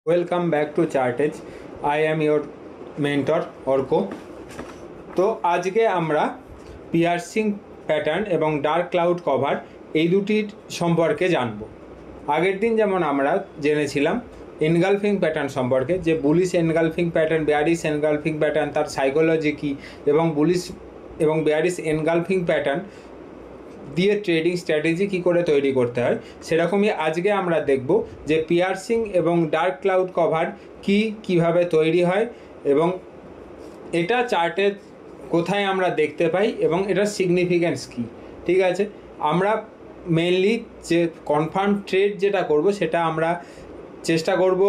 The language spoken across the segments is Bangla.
Welcome back to Chartage. I am your mentor Orko. তো আজকে আমরা পিয়ার্সিং প্যাটার্ন এবং ডার্ক ক্লাউড কভার এই দুটির সম্পর্কে জানব। আগের দিন যেমন আমরা জেনেছিলাম এনগালফিং প্যাটার্ন সম্পর্কে, যে bullish engulfing pattern, bearish engulfing pattern, তার সাইকোলজি কী, এবং বুলিশ এবং বেয়ারিশ এনগালফিং প্যাটার্ন দিয়ে ট্রেডিং স্ট্র্যাটেজি কী করে তৈরি করতে হয়। সেরকমই আজকে আমরা দেখব যে পিয়ার্সিং এবং ডার্ক ক্লাউড কভার কীভাবে তৈরি হয় এবং এটা চার্টে কোথায় আমরা দেখতে পাই এবং এটার সিগনিফিক্যান্স কী। ঠিক আছে, আমরা মেনলি যে কনফার্ম ট্রেড যেটা করব সেটা আমরা চেষ্টা করব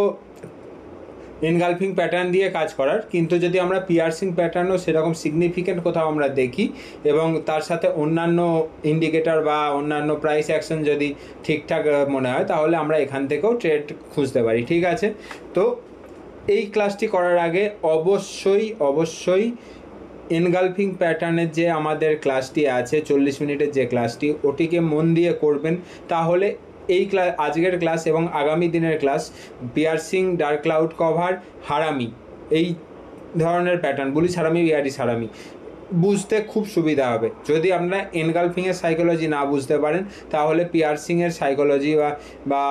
এনগালফিং প্যাটার্ন দিয়ে কাজ করার, কিন্তু যদি আমরা পিয়ার্সিং প্যাটার্নও সেরকম সিগনিফিক্যান্ট কোথাও আমরা দেখি এবং তার সাথে অন্যান্য ইন্ডিকেটর বা অন্যান্য প্রাইস অ্যাকশন যদি ঠিকঠাক মনে হয় তাহলে আমরা এখান থেকেও ট্রেড খুঁজতে পারি। ঠিক আছে, তো এই ক্লাসটি করার আগে অবশ্যই এনগালফিং প্যাটার্নের যে আমাদের ক্লাসটি আছে 40 মিনিটের যে ক্লাসটি, ওটিকে মন দিয়ে করবেন। তাহলে এই আজকের ক্লাস এবং আগামী দিনের class piercing, dark cloud cover, হারামি, এই ধরনের প্যাটার্ন বুলিশ হারামি, বিয়ারিশ হারামি বুঝতে খুব সুবিধা হবে। যদি আপনারা এনগালফিংয়ের সাইকোলজি না বুঝতে পারেন তাহলে পিয়ার্সিংয়ের সাইকোলজি বা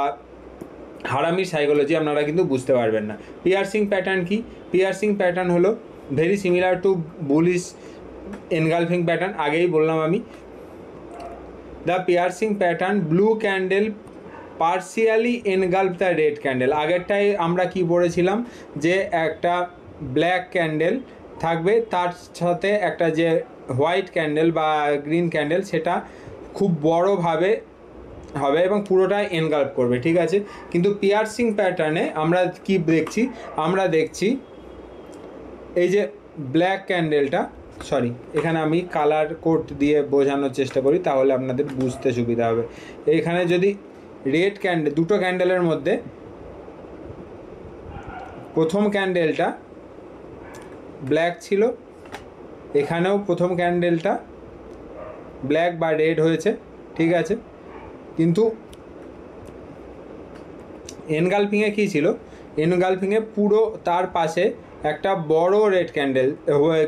হারামির সাইকোলজি আপনারা কিন্তু বুঝতে পারবেন না। পিয়ার্সিং প্যাটার্ন কি? পিয়ার্সিং প্যাটার্ন হলো very similar to bullish engulfing pattern. আগেই বললাম আমি, the piercing pattern blue candle partially engulf the red candle. আগেরটাই আমরা কি পড়েছিলাম যে একটা ব্ল্যাক ক্যান্ডেল থাকবে, তার সাথে একটা যে হোয়াইট ক্যান্ডেল বা গ্রিন ক্যান্ডেল সেটা খুব বড়োভাবে হবে এবং পুরোটাই এনগালফ করবে। ঠিক আছে, কিন্তু পিয়ার্সিং প্যাটার্নে আমরা কি দেখছি? আমরা দেখছি এই যে ব্ল্যাক ক্যান্ডেলটা, এখানে আমি কালার কোড দিয়ে বোঝানোর চেষ্টা করি তাহলে আপনাদের বুঝতে সুবিধা হবে। এখানে যদি রেড ক্যান্ডেল, দুটো ক্যান্ডেলের মধ্যে প্রথম ক্যান্ডেলটা ব্ল্যাক ছিল, এখানেও প্রথম ক্যান্ডেলটা ব্ল্যাক বা রেড হয়েছে। ঠিক আছে, কিন্তু এনগালফিংয়ে কী ছিল? এনগালফিংয়ে পুরো তার পাশে একটা বড় রেড ক্যান্ডেল,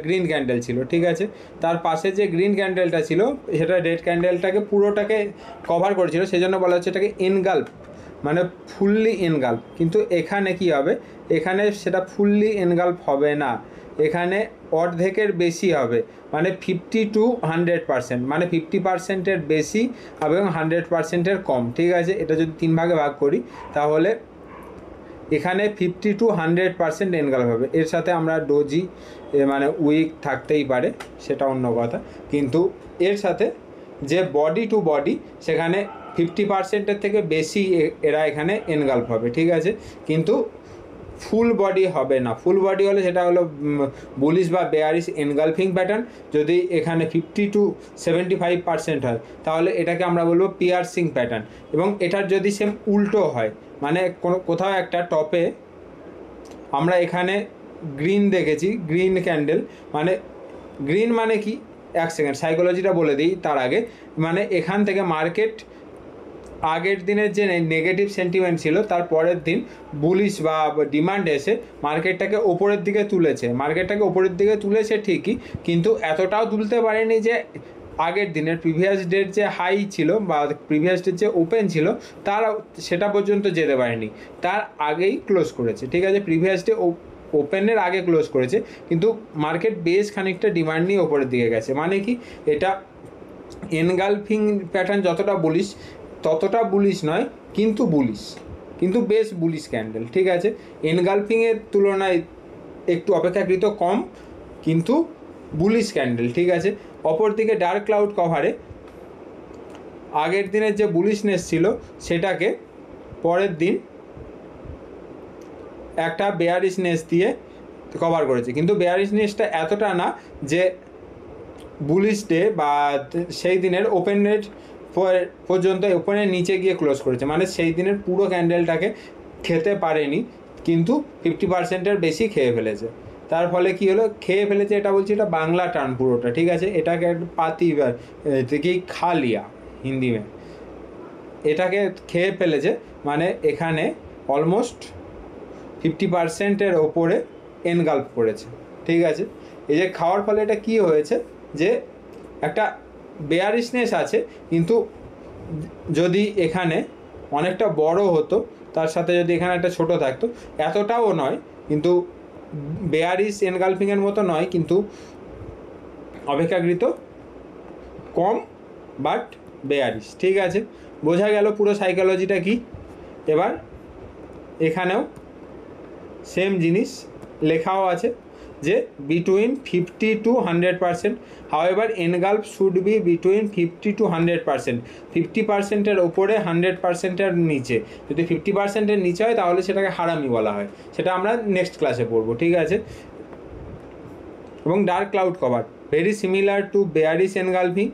গ্রিন ক্যান্ডেল ছিল। ঠিক আছে, তার পাশে যে গ্রিন ক্যান্ডেলটা ছিল সেটা রেড ক্যান্ডেলটাকে পুরোটাকে কভার করেছিল, সেজন্য বলা হচ্ছে এটাকে এনগালফ, মানে ফুললি এনগালফ। কিন্তু এখানে কি হবে? এখানে সেটা ফুললি এনগালফ হবে না, এখানে অর্ধেকের বেশি হবে, মানে 50 to 100%, মানে 50%-এর বেশি এবং 100%-এর কম। ঠিক আছে, এটা যদি 3 ভাগে ভাগ করি তাহলে এখানে 50 to 100% এনগালফ হবে। এর সাথে আমরা ডোজি মানে উইক থাকতেই পারে, সেটা অন্য কথা, কিন্তু এর সাথে যে বডি টু বডি সেখানে 50%-এর থেকে বেশি এরা এখানে এনগালফ হবে। ঠিক আছে, কিন্তু ফুল বডি হবে না। ফুল বডি হলে সেটা হলো বুলিশ বা বেয়ারিশ এনগালফিং প্যাটার্ন। যদি এখানে 50 to 75% হয় তাহলে এটাকে আমরা বলবো পিয়ার্সিং প্যাটার্ন। এবং এটার যদি সেম উল্টো হয়, মানে কোথাও একটা টপে আমরা এখানে গ্রিন দেখেছি, গ্রিন ক্যান্ডেল, মানে গ্রিন মানে কি? এক সেকেন্ড সাইকোলজিটা বলে দিই তার আগে। মানে এখান থেকে মার্কেট আগের দিনের যে নেগেটিভ সেন্টিমেন্ট ছিল তার পরের দিন বুলিশ বা ডিমান্ড এসে মার্কেটটাকে ওপরের দিকে তুলেছে ঠিকই, কিন্তু এতটাও তুলতে পারেনি যে আগের দিনের প্রিভিয়াস ডের যে হাই ছিল বা প্রিভিয়াস ডের যে ওপেন ছিল তার সেটা পর্যন্ত যেতে পারেনি, তার আগেই ক্লোজ করেছে। ঠিক আছে, প্রিভিয়াস ডে ওপেনের আগে ক্লোজ করেছে, কিন্তু মার্কেট বেশ খানিকটা ডিমান্ড নিয়ে ওপরের দিকে গেছে। মানে কি? এটা এনগালফিং প্যাটার্ন যতটা বুলিশ ততটা বুলিশ নয়, কিন্তু বেশ বুলিশ ক্যান্ডেল। ঠিক আছে, এনগালফিংয়ের তুলনায় একটু অপেক্ষাকৃত কম, কিন্তু বুলিশ ক্যান্ডেল। ঠিক আছে, অপরদিকে ডার্ক ক্লাউড কভারে আগের দিনের যে বুলিশনেস ছিল সেটাকে পরের দিন একটা বেয়ারিশনেস দিয়ে কভার করেছে, কিন্তু বেয়ারিশনেসটা এতটা না যে বুলিশ ডে বা সেই দিনের ওপেন রেট পর্যন্ত ওপেনের নিচে গিয়ে ক্লোজ করেছে, মানে সেই দিনের পুরো ক্যান্ডেলটাকে খেতে পারেনি, কিন্তু 50%-এর বেশি খেয়ে ফেলেছে। তার ফলে কি হলো? খেয়ে ফেলেছে, এটা বলছি এটা বাংলা টার্ম পুরোটা। ঠিক আছে, এটাকে পাতি থেকে খা লিয়া হিন্দি মে, এটাকে খেয়ে ফেলেছে, মানে এখানে অলমোস্ট 50%-এর ওপরে এনগাল্প করেছে, ঠিক আছে। এই যে খাওয়ার ফলে এটা কি হয়েছে, যে একটা বেয়ারিশনেস আছে, কিন্তু যদি এখানে অনেকটা বড় হতো, তার সাথে যদি এখানে একটা ছোট থাকতো, এতটাও নয়, কিন্তু বেয়ারিশ এনগালফিংয়ের মতো নয়, কিন্তু অপেক্ষাকৃত কম, বাট বেয়ারিশ, ঠিক আছে। বোঝা গেল পুরো সাইকোলজিটা কি। এবার এখানেও সেম জিনিস লেখাও আছে যে between 50 to 100%, however engulf should be between 50 to 100%, 50%-এর ওপরে 100%-এর নিচে। যদি 50%-এর নিচে হয় তাহলে সেটাকে হারামি বলা হয়, সেটা আমরা নেক্সট ক্লাসে পড়বো, ঠিক আছে। এবং dark cloud cover very similar two bearish engulfing.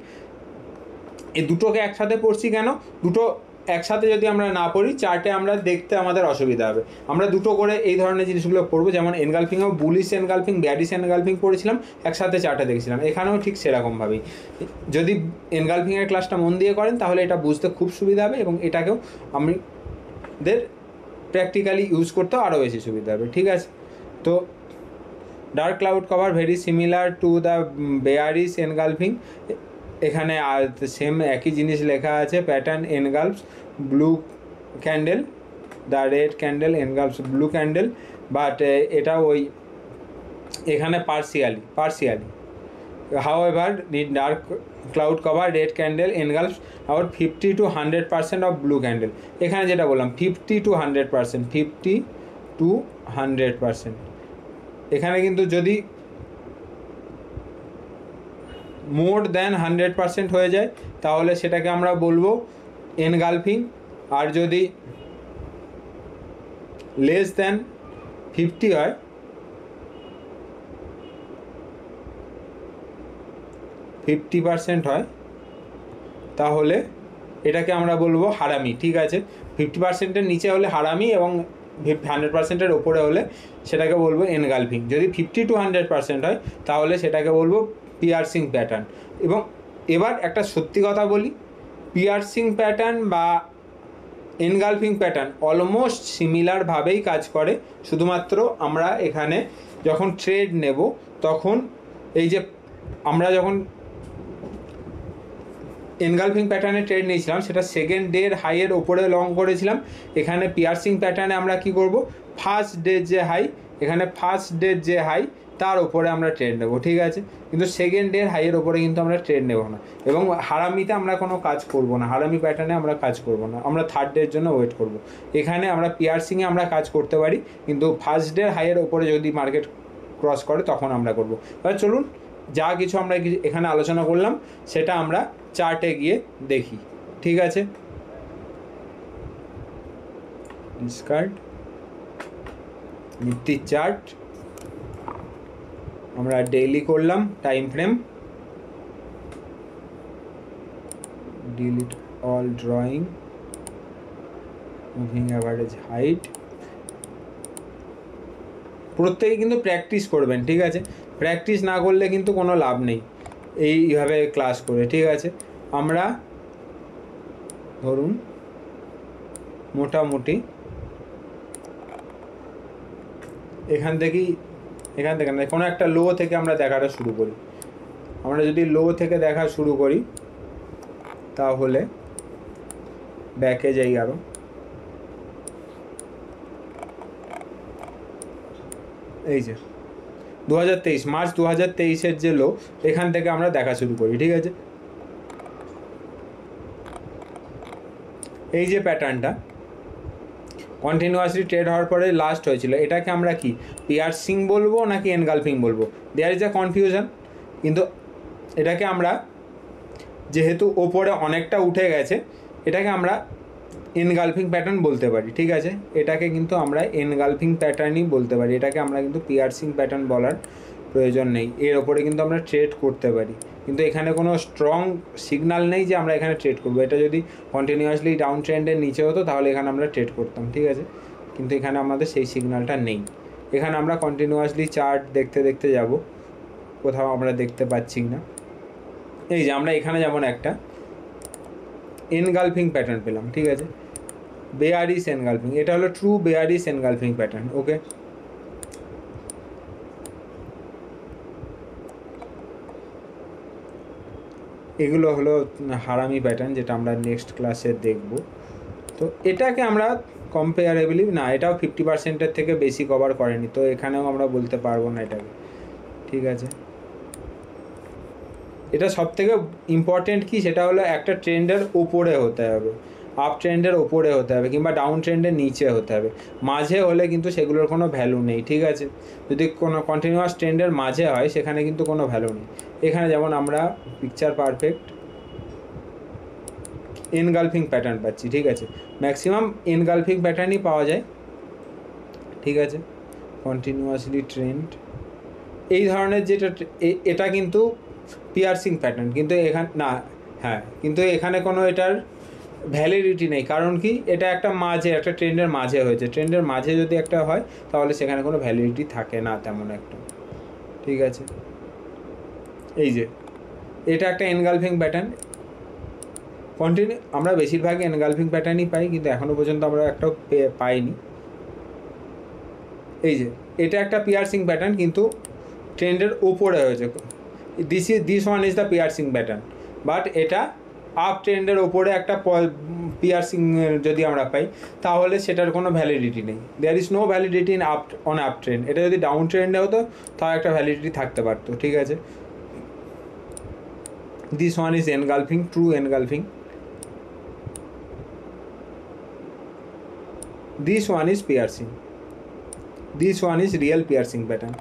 এই দুটোকে একসাথে পড়ছি কেন, দুটো একসাথে যদি আমরা না পড়ি চার্টে আমরা দেখতে আমাদের অসুবিধা হবে। আমরা দুটো করে এই ধরনের জিনিসগুলো পড়বো, যেমন এনগালফিংও বুলিশ এনগালফিং, বেয়ারিশ এনগালফিং পড়েছিলাম, একসাথে চার্টে দেখছিলাম, এখানেও ঠিক সেরকমভাবেই। যদি এনগালফিংয়ের ক্লাসটা মন দিয়ে করেন তাহলে এটা বুঝতে খুব সুবিধা হবে, এবং এটাকেও আমাদের প্র্যাকটিক্যালি ইউজ করতেও আরও বেশি সুবিধা হবে, ঠিক আছে। তো dark cloud cover very similar to the bearish engulfing. এখানে আর সেম একই জিনিস লেখা আছে, pattern engulfs blue candle, the red candle engulfs blue candle, but এটা ওই এখানে partially however the dark cloud cover red candle engulfs আবার 50 to 100% অফ ব্লু ক্যান্ডেল। এখানে যেটা বললাম 50 to 100%, 50 to 100%। এখানে কিন্তু যদি মোর দ্যান 100% হয়ে যায় তাহলে সেটাকে আমরা বলবো এনগালফিং, আর যদি লেস দ্যান 50 হয় হয় তাহলে এটাকে আমরা বলবো হারামি, ঠিক আছে। 50%-এর নিচে হলে হারামি, এবং 100%-এর ওপরে হলে সেটাকে বলবো এনগালফিং। যদি 50 to 100% হয় তাহলে সেটাকে বলবো পিয়ার্সিং প্যাটার্ন। এবং এবার একটা সত্যি কথা বলি, পিয়ার্সিং প্যাটার্ন বা এনগালফিং প্যাটার্ন অলমোস্ট সিমিলারভাবেই কাজ করে, শুধুমাত্র আমরা এখানে যখন ট্রেড নেব তখন এই যে আমরা যখন এনগালফিং প্যাটার্নে ট্রেড নিয়েছিলাম সেটা সেকেন্ড ডের হাইয়ের ওপরে লং করেছিলাম। এখানে পিয়ার্সিং প্যাটার্নে আমরা কি করব, ফার্স্ট ডের যে হাই, এখানে ফার্স্ট ডের যে হাই তার ওপরে আমরা ট্রেড নেব, ঠিক আছে। কিন্তু সেকেন্ড ডের হাইয়ের ওপরে কিন্তু আমরা ট্রেড নেব না, এবং হারামিতে আমরা কোনো কাজ করব না, হারামি প্যাটার্নে আমরা কাজ করব না, আমরা থার্ড ডের জন্য ওয়েট করব। এখানে আমরা পিয়ার্সিংয়ে আমরা কাজ করতে পারি, কিন্তু ফার্স্ট ডের হাইয়ের ওপরে যদি মার্কেট ক্রস করে তখন আমরা করব। এবার চলুন যা কিছু আমরা এখানে আলোচনা করলাম সেটা আমরা চার্টে গিয়ে দেখি, ঠিক আছে। ডিসকার্ড নিফটি চার্ট আমরা ডেইলি করলাম, time frame, delete all drawing, moving average height. প্রত্যেকে কিন্তু প্র্যাকটিস করবেন, ঠিক আছে। প্র্যাকটিস না করলে কিন্তু কোনো লাভ নেই এইভাবে ক্লাস করে, ঠিক আছে। আমরা ধরুন মোটামুটি এখান থেকে কোনো একটা লো থেকে আমরা দেখাটা শুরু করি। আমরা যদি লো থেকে দেখা শুরু করি তাহলে ব্যাকে যাই আরও, এই যে 2023 মার্চ 2023-এর যে লো, এখান থেকে আমরা দেখা শুরু করি, ঠিক আছে। এই যে প্যাটার্নটা কন্টিনিউয়াসলি ট্রেড হওয়ার পরে লাস্ট হয়েছিল, এটাকে আমরা কি পিয়ার্সিং বলবো নাকি এনগালফিং বলবো, দেয়ার ইজ আ কনফিউশন। কিন্তু এটাকে আমরা যেহেতু ওপরে অনেকটা উঠে গেছে, এটাকে আমরা এনগালফিং প্যাটার্ন বলতে পারি, ঠিক আছে। এটাকে কিন্তু আমরা এনগালফিং প্যাটার্নই বলতে পারি, এটাকে আমরা কিন্তু পিয়ার্সিং প্যাটার্ন বলার প্রয়োজন নেই। এর ওপরে কিন্তু আমরা ট্রেড করতে পারি, কিন্তু এখানে কোনো স্ট্রং সিগনাল নেই যে আমরা এখানে ট্রেড করবো। এটা যদি কন্টিনিউয়াসলি ডাউন ট্রেন্ডের নিচে হতো তাহলে এখানে আমরা ট্রেড করতাম, ঠিক আছে। কিন্তু এখানে আমাদের সেই সিগনালটা নেই। এখানে আমরা কন্টিনিউয়াসলি চার্ট দেখতে দেখতে যাব, কোথাও আমরা দেখতে পাচ্ছি না। এই যে আমরা এখানে যেমন একটা এনগালফিং প্যাটার্ন পেলাম, ঠিক আছে। বেয়ারিশ এনগালফিং, এটা হলো ট্রু বেয়ারিশ এনগালফিং প্যাটার্ন। ওকে, এগুলো হলো হারামি প্যাটার্ন, যেটা আমরা নেক্সট ক্লাসে দেখব। তো এটাকে আমরা কম্পেয়ারেবলি না, এটাও 50%-এর থেকে বেশি কভার করেনি, তো এখানেও আমরা বলতে পারবো না এটাকে। ঠিক আছে, এটা সব থেকে ইম্পর্টেন্ট কি, সেটা হলো একটা ট্রেন্ডের ওপরে হতে হবে, আপ ট্রেন্ডের ওপরে হতে হবে, কিংবা ডাউন ট্রেন্ডের নিচে হতে হবে। মাঝে হলে কিন্তু সেগুলোর কোনো ভ্যালু নেই। ঠিক আছে, যদি কোনো কন্টিনিউয়াস ট্রেন্ডের মাঝে হয় সেখানে কিন্তু কোনো ভ্যালু নেই। এখানে যেমন আমরা পিকচার পারফেক্ট এনগালফিং প্যাটার্ন পাচ্ছি। ঠিক আছে, ম্যাক্সিমাম এনগালফিং প্যাটার্নই পাওয়া যায়। ঠিক আছে, কন্টিনিউয়াসলি ট্রেন্ড এই ধরনের যেটা, এটা কিন্তু পিয়ার্সিং প্যাটার্ন, কিন্তু এখানে না, হ্যাঁ, কিন্তু এখানে কোনো এটার ভ্যালিডিটি নেই। কারণ কি, এটা একটা মাঝে, একটা ট্রেন্ডের মাঝে হয়েছে, ট্রেন্ডের মাঝে যদি একটা হয় তাহলে সেখানে কোনো ভ্যালিডিটি থাকে না তেমন একটা। ঠিক আছে, এই যে এটা একটা এনগালফিং প্যাটার্ন, কন্টিনিউ আমরা বেশিরভাগই এনগালফিং প্যাটার্নই পাই, কিন্তু এখনও পর্যন্ত আমরা একটাও পাইনি। এই যে এটা একটা পিয়ার্সিং প্যাটার্ন, কিন্তু ট্রেন্ডের ওপরে হয়েছে। This one is the piercing pattern, but এটা আপ ট্রেন্ডের ওপরে একটা পিয়ার্সিং যদি আমরা পাই তাহলে সেটার কোনো ভ্যালিডিটি নেই। There is no validity in up trend. এটা যদি ডাউন ট্রেন্ডে হতো তাও একটা ভ্যালিডিটি থাকতে পারতো। ঠিক আছে, this one is engulfing, true engulfing. This one is piercing, this one is real piercing pattern,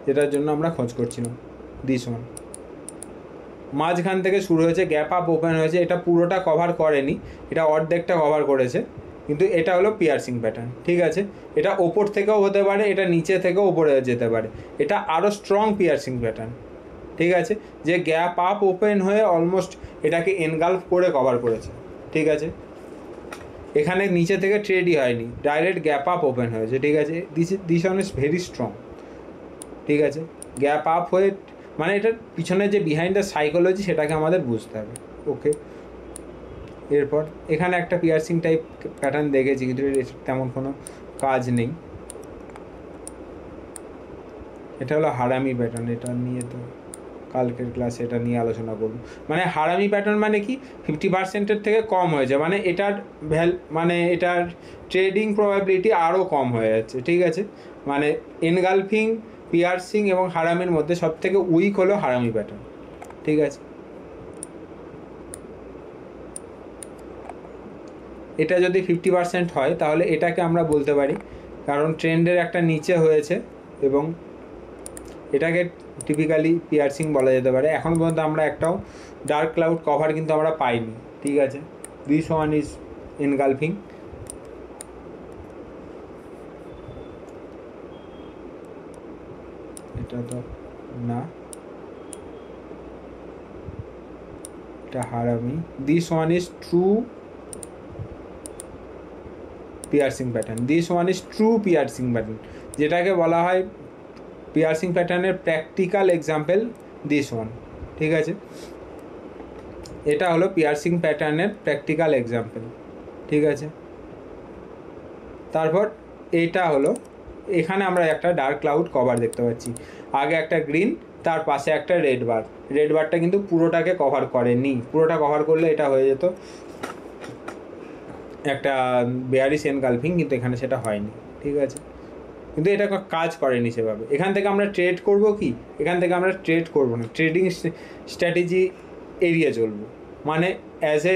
যেটার জন্য আমরা খোঁজ করছিলাম। দিস ওয়ান মাঝখান থেকে শুরু হয়েছে, গ্যাপ আপ ওপেন হয়েছে, এটা পুরোটা কভার করেনি, এটা অর্ধেকটা কভার করেছে, কিন্তু এটা হলো পিয়ার্সিং প্যাটার্ন। ঠিক আছে, এটা ওপর থেকেও হতে পারে, এটা নিচে থেকেও ওপরে যেতে পারে, এটা আরও স্ট্রং পিয়ার্সিং প্যাটার্ন। ঠিক আছে, যে গ্যাপ আপ ওপেন হয়ে অলমোস্ট এটাকে এনগালফ করে কভার করেছে। ঠিক আছে, এখানে নিচে থেকে ট্রেডই হয়নি, ডাইরেক্ট গ্যাপ আপ ওপেন হয়েছে। ঠিক আছে, this one is very strong. ঠিক আছে, গ্যাপ আপ হয়ে, মানে এটার পিছনে যে বিহাইন্ড দ্য সাইকোলজি সেটাকে আমাদের বুঝতে হবে। ওকে, এরপর এখানে একটা পিয়ার্সিং টাইপ প্যাটার্ন দেখেছি, কিন্তু তেমন কোনো কাজ নেই। এটা হলো হারামি প্যাটার্ন, এটা নিয়ে তো কালকের ক্লাসে এটা নিয়ে আলোচনা করব। মানে হারামি প্যাটার্ন মানে কি, 50%-এর থেকে কম হয়েছে, মানে এটার মানে এটার ট্রেডিং প্রবাবিলিটি আরও কম হয়ে যাচ্ছে। ঠিক আছে, মানে এনগালফিং, পিয়ার্সিং এবং হারামির মধ্যে সব থেকে উইক হলো হারামি প্যাটার্ন। ঠিক আছে, এটা যদি 50% হয় তাহলে এটাকে আমরা বলতে পারি, কারণ ট্রেন্ডের একটা নিচে হয়েছে এবং এটাকে টিপিক্যালি পিয়ার্সিং বলা যেতে পারে। এখন পর্যন্ত আমরা একটাও ডার্ক ক্লাউড কভার কিন্তু আমরা পাইনি। ঠিক আছে, দিস ওয়ান ইজ এনগালফিং। এটা তো না, এটা হারামি। This one is true piercing pattern, this one is true piercing pattern, যেটাকে বলা হয় পিয়ার্সিং প্যাটার্নের প্র্যাকটিক্যাল এক্সাম্পল দিস ওয়ান। ঠিক আছে, এটা হলো পিয়ার্সিং প্যাটার্নের প্র্যাকটিক্যাল এক্সাম্পল। ঠিক আছে, তারপর এটা হলো, এখানে আমরা একটা ডার্ক ক্লাউড কভার দেখতে পাচ্ছি, আগে একটা গ্রিন, তার পাশে একটা রেড বার। রেড বারটা কিন্তু পুরোটাকে কভার করেনি, পুরোটা কভার করলে এটা হয়ে যেত একটা বেয়ারিশ এনগালফিং, কিন্তু এখানে সেটা হয়নি। ঠিক আছে, কিন্তু এটা কাজ করেনি সেভাবে। এখান থেকে আমরা ট্রেড করব কি, এখান থেকে আমরা ট্রেড করব না, ট্রেডিং স্ট্র্যাটেজি এড়িয়ে চলবো। মানে অ্যাজ এ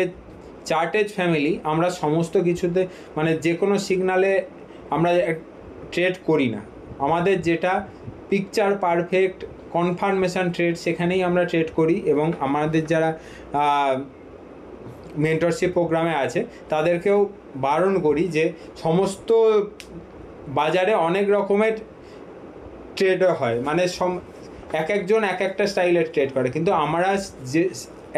চার্টেজ ফ্যামিলি আমরা সমস্ত কিছুতে, মানে যে কোনো সিগনালে আমরা ট্রেড করি না, আমাদের যেটা পিকচার পারফেক্ট কনফার্মেশন ট্রেড সেখানেই আমরা ট্রেড করি। এবং আমাদের যারা মেন্টরশিপ প্রোগ্রামে আছে তাদেরকেও বারণ করি যে সমস্ত বাজারে অনেক রকমের ট্রেডও হয়, মানে এক একজন এক একটা স্টাইলের ট্রেড করে, কিন্তু আমরা যে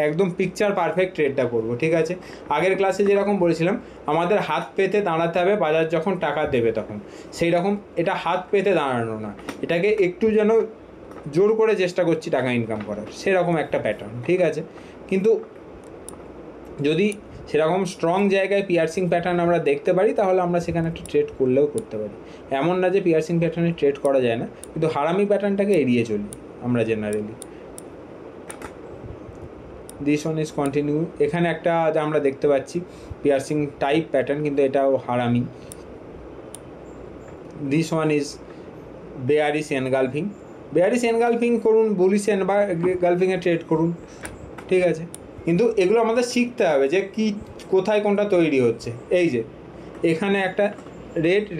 একদম পিকচার পারফেক্ট ট্রেডটা করব। ঠিক আছে, আগের ক্লাসে যেরকম বলেছিলাম আমাদের হাত পেতে দাঁড়াতে হবে বাজার যখন টাকা দেবে তখন, সেই রকম এটা হাত পেতে দাঁড়ানো না, এটাকে একটু যেন জোর করে চেষ্টা করছি টাকা ইনকাম করার, সেরকম একটা প্যাটার্ন। ঠিক আছে, কিন্তু যদি সেরকম স্ট্রং জায়গায় পিয়ার্সিং প্যাটার্ন আমরা দেখতে পারি, তাহলে আমরা সেখানে একটা ট্রেড করলেও করতে পারি। এমন না যে পিয়ার্সিং প্যাটার্নে ট্রেড করা যায় না, কিন্তু হারামি প্যাটার্নটাকে এড়িয়ে চলি আমরা generally. This one is continue. এখানে একটা আমরা দেখতে পাচ্ছি পিয়ার্সিং টাইপ প্যাটার্ন, কিন্তু এটাও হারামি। This one is bearish engulfing. Bearish engulfing করুন, বুলিশ এনগালফিংয়ে ট্রেড করুন, ঠিক আছে। কিন্তু এগুলো আমাদের শিখতে হবে যে কি কোথায় কোনটা তৈরি হচ্ছে। এই যে এখানে একটা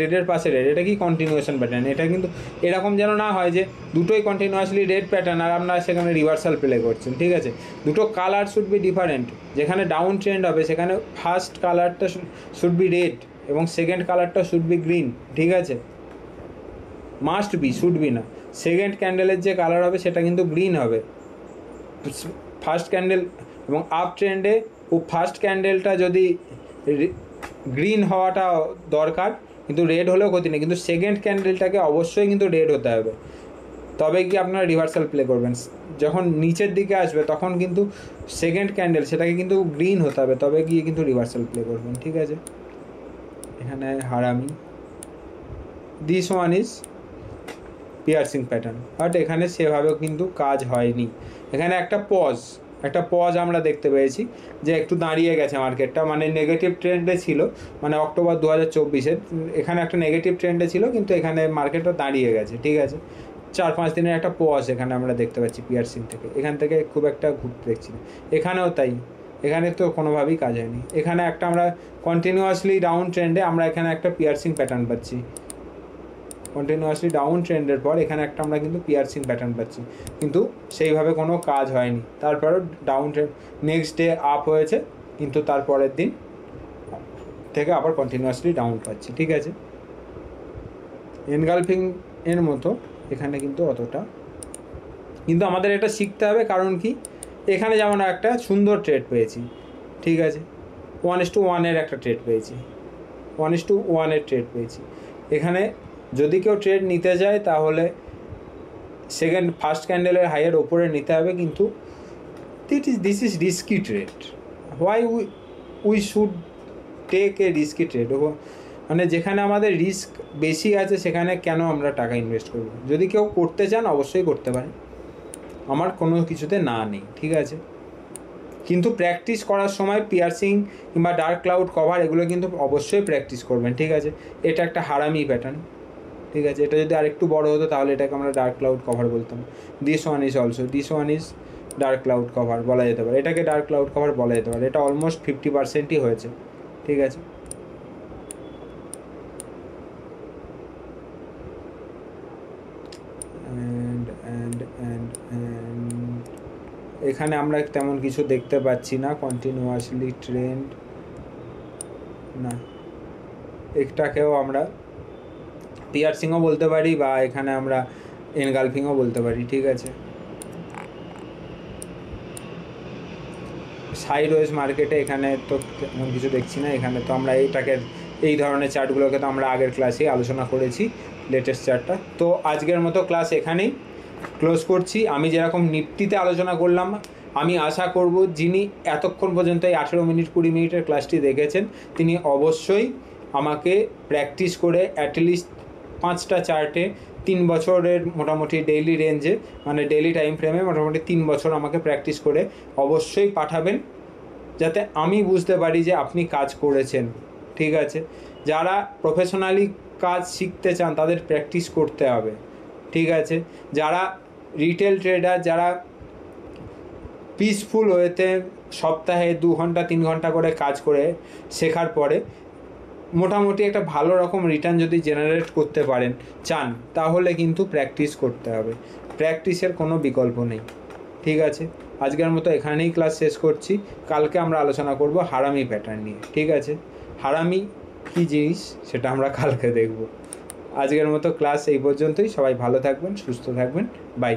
রেডের পাশে রেড, এটা কি কন্টিনিউয়েশন প্যাটার্ন। এটা কিন্তু এরকম যেন না হয় যে দুটোই কন্টিনিউয়াসলি রেড প্যাটার্ন আর আপনারা সেখানে রিভার্সাল প্লে করছেন, ঠিক আছে। দুটো কালার শুড বি ডিফারেন্ট। যেখানে ডাউন ট্রেন্ড হবে সেখানে ফার্স্ট কালারটা শুড বি রেড এবং সেকেন্ড কালারটা শুড বি গ্রিন, ঠিক আছে। মাস্ট বি, শুড বি না। সেকেন্ড ক্যান্ডেলের যে কালার হবে সেটা কিন্তু গ্রিন হবে। ফার্স্ট ক্যান্ডেল এবং আপ ট্রেন্ডে ফার্স্ট ক্যান্ডেলটা যদি গ্রিন হওয়াটা দরকার, কিন্তু রেড হলেও ক্ষতি নেই, কিন্তু সেকেন্ড ক্যান্ডেলটাকে অবশ্যই কিন্তু রেড হতে হবে, তবে কি আপনারা রিভার্সাল প্লে করবেন। যখন নিচের দিকে আসবে তখন কিন্তু সেকেন্ড ক্যান্ডেল সেটাকে কিন্তু গ্রিন হতে হবে, তবে গিয়ে কিন্তু রিভার্সাল প্লে করবেন, ঠিক আছে। এখানে হারামি। This one is piercing pattern, but এখানে সেভাবেও কিন্তু কাজ হয়নি। এখানে একটা পজ আমরা দেখতে পেয়েছি যে একটু দাঁড়িয়ে গেছে মার্কেটটা, মানে নেগেটিভ ট্রেন্ডে ছিল, মানে অক্টোবর 2024-এর এখানে একটা নেগেটিভ ট্রেন্ডে ছিল, কিন্তু এখানে মার্কেটটা দাঁড়িয়ে গেছে, ঠিক আছে। 4-5 দিনের একটা পজ এখানে আমরা দেখতে পাচ্ছি পিয়ার্সিং থেকে। এখান থেকে খুব একটা ঘুরতে দেখছি না। এখানেও তাই, এখানে তো কোনোভাবেই কাজ হয়নি। এখানে একটা আমরা কন্টিনিউয়াসলি ডাউন ট্রেন্ডে আমরা এখানে একটা পিয়ার্সিং প্যাটার্ন পাচ্ছি। কন্টিনিউয়াসলি ডাউন ট্রেন্ডের পর এখানে একটা আমরা কিন্তু পিয়ার্সিং প্যাটার্ন পাচ্ছি, কিন্তু সেইভাবে কোনো কাজ হয়নি। তারপরেও down trend, next day up হয়েছে, কিন্তু তারপরের দিন থেকে আবার কন্টিনিউয়াসলি ডাউন পাচ্ছি, ঠিক আছে। এনগালফিং এর মতো এখানে কিন্তু অতটা, কিন্তু আমাদের এটা শিখতে হবে। কারণ কি, এখানে যেমন একটা সুন্দর ট্রেড পেয়েছি, ঠিক আছে। 1:1 একটা ট্রেড পেয়েছি, 1:1 ট্রেড পেয়েছি। এখানে যদি কেউ ট্রেড নিতে যায় তাহলে ফার্স্ট ক্যান্ডেলের হাইয়ের ওপরে নিতে হবে, কিন্তু this is risky trade. Why we should take a risky trade? মানে যেখানে আমাদের রিস্ক বেশি আছে সেখানে কেন আমরা টাকা ইনভেস্ট করব? যদি কেউ করতে চান অবশ্যই করতে পারেন, আমার কোনো কিছুতে না নেই, ঠিক আছে। কিন্তু প্র্যাকটিস করার সময় পিয়ার্সিং কিংবা ডার্ক ক্লাউড কভার এগুলো কিন্তু অবশ্যই প্র্যাকটিস করবেন, ঠিক আছে। এটা একটা হারামি প্যাটার্ন, ঠিক আছে। এটা যদি আরেকটু বড় হতো তাহলে এটাকে আমরা ডার্ক ক্লাউড কভার বলতাম। This one is dark cloud cover বলা যেতে পারে, এটাকে ডার্ক ক্লাউড কভার বলা যেতে পারে। এটা অলমোস্ট 50%ই হয়েছে, ঠিক আছে। এখানে আমরা তেমন কিছু দেখতে পাচ্ছি না। কন্টিনিউয়াসলি ট্রেন্ড না, এটাকেও আমরা পিয়ার্সিংও বলতে পারি বা এখানে আমরা এনগালফিংও বলতে পারি, ঠিক আছে। সাইডওয়েজ মার্কেটে এখানে তো তেমন কিছু দেখছি না। এখানে তো আমরা এই ধরনের চার্টগুলোকে তো আমরা আগের ক্লাসেই আলোচনা করেছি, লেটেস্ট চার্টটা। তো আজকের মতো ক্লাস এখানেই ক্লোজ করছি। আমি যেরকম নিফটিতে আলোচনা করলাম, আমি আশা করব যিনি এতক্ষণ পর্যন্ত এই 18 মিনিট 20 মিনিটের ক্লাসটি দেখেছেন তিনি অবশ্যই আমাকে প্র্যাকটিস করে অ্যাটলিস্ট 5টা চার্টে 3 বছরের মোটামুটি ডেইলি রেঞ্জে, মানে ডেইলি টাইম ফ্রেমে মোটামুটি 3 বছর আমাকে প্র্যাকটিস করে অবশ্যই পাঠাবেন, যাতে আমি বুঝতে পারি যে আপনি কাজ করেছেন, ঠিক আছে। যারা প্রফেশনালি কাজ শিখতে চান তাদের প্র্যাকটিস করতে হবে, ঠিক আছে। যারা রিটেল ট্রেডার, যারা পিসফুল ওয়েতে সপ্তাহে 2 ঘন্টা 3 ঘন্টা করে কাজ করে শেখার পরে মোটামুটি একটা ভালো রকম রিটার্ন যদি জেনারেট করতে চান তাহলে কিন্তু প্র্যাকটিস করতে হবে। প্র্যাকটিসের কোনো বিকল্প নেই, ঠিক আছে। আজকের মতো এখানেই ক্লাস শেষ করছি। কালকে আমরা আলোচনা করব হারামি প্যাটার্ন নিয়ে, ঠিক আছে। হারামি কী জিনিস সেটা আমরা কালকে দেখব। আজকের মতো ক্লাস এই পর্যন্তই। সবাই ভালো থাকবেন, সুস্থ থাকবেন, বাই।